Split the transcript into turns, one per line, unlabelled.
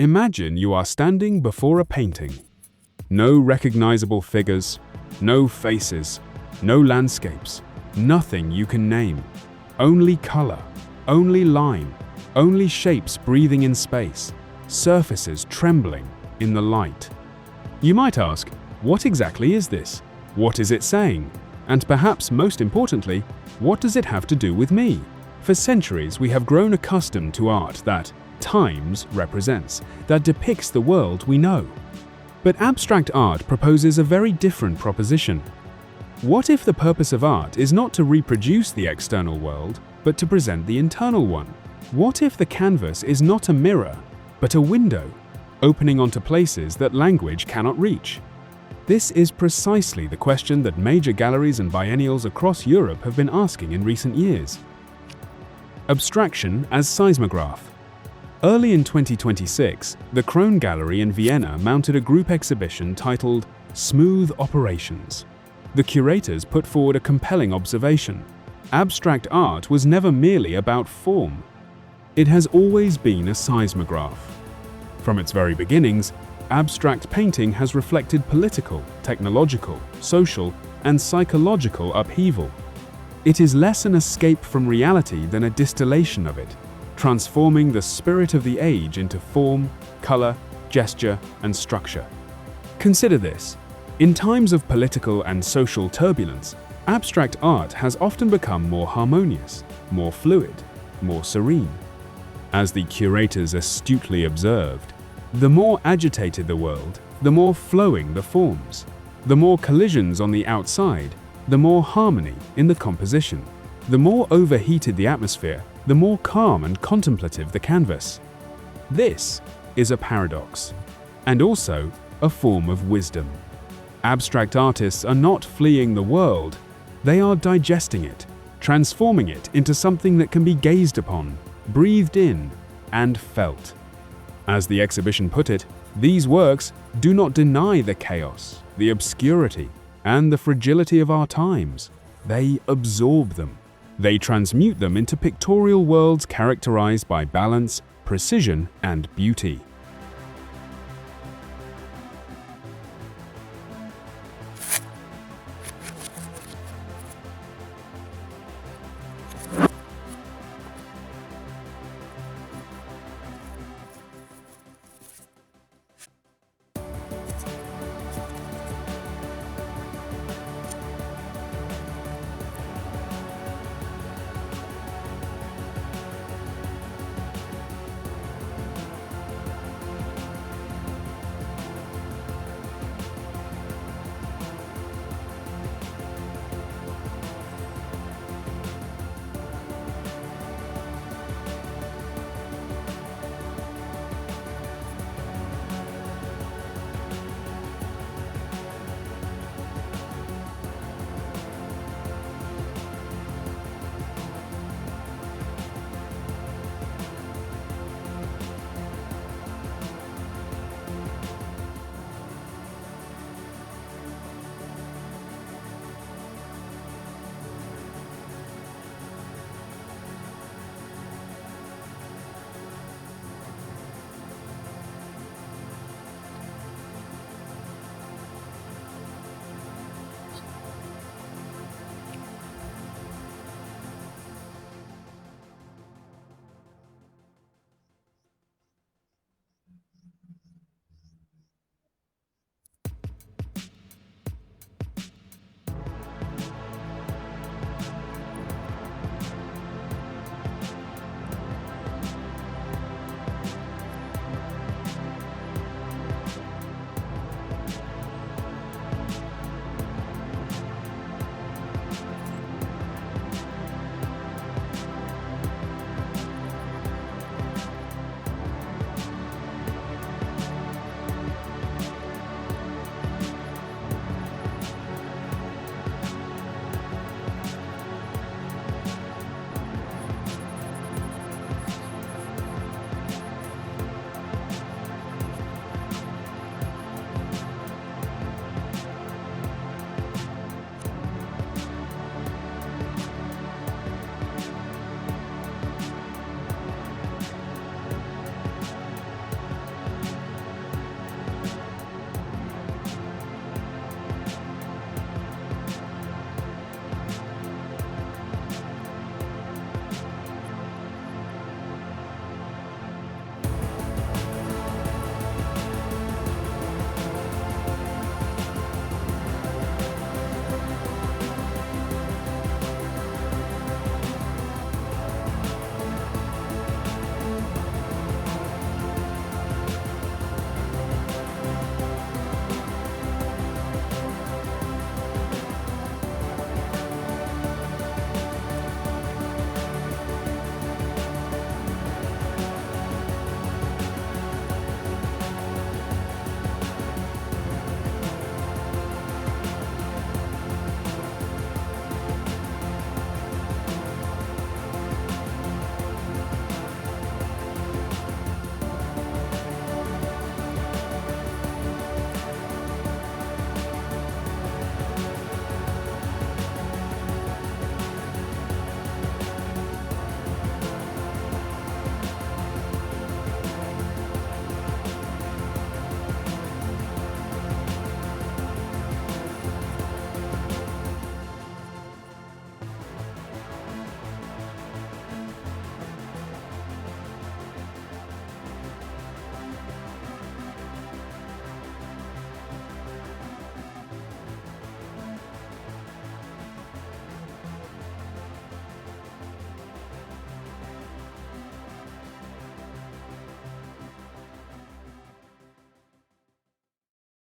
Imagine you are standing before a painting. No recognizable figures, no faces, no landscapes, nothing you can name. Only color, only line, only shapes breathing in space, surfaces trembling in the light. You might ask, what exactly is this? What is it saying? And perhaps most importantly, what does it have to do with me? For centuries, we have grown accustomed to art that times represents, that depicts the world we know. But abstract art proposes a very different proposition. What if the purpose of art is not to reproduce the external world, but to present the internal one? What if the canvas is not a mirror, but a window, opening onto places that language cannot reach? This is precisely the question that major galleries and biennials across Europe have been asking in recent years. Abstraction as seismograph. Early in 2026, the Krone Gallery in Vienna mounted a group exhibition titled Smooth Operations. The curators put forward a compelling observation. Abstract art was never merely about form. It has always been a seismograph. From its very beginnings, abstract painting has reflected political, technological, social, and psychological upheaval. It is less an escape from reality than a distillation of it, transforming the spirit of the age into form, color, gesture, and structure. Consider this. In times of political and social turbulence, abstract art has often become more harmonious, more fluid, more serene. As the curators astutely observed, the more agitated the world, the more flowing the forms. The more collisions on the outside, the more harmony in the composition. The more overheated the atmosphere, the more calm and contemplative the canvas. This is a paradox, and also a form of wisdom. Abstract artists are not fleeing the world, they are digesting it, transforming it into something that can be gazed upon, breathed in, and felt. As the exhibition put it, these works do not deny the chaos, the obscurity, and the fragility of our times. They absorb them. They transmute them into pictorial worlds characterized by balance, precision, and beauty.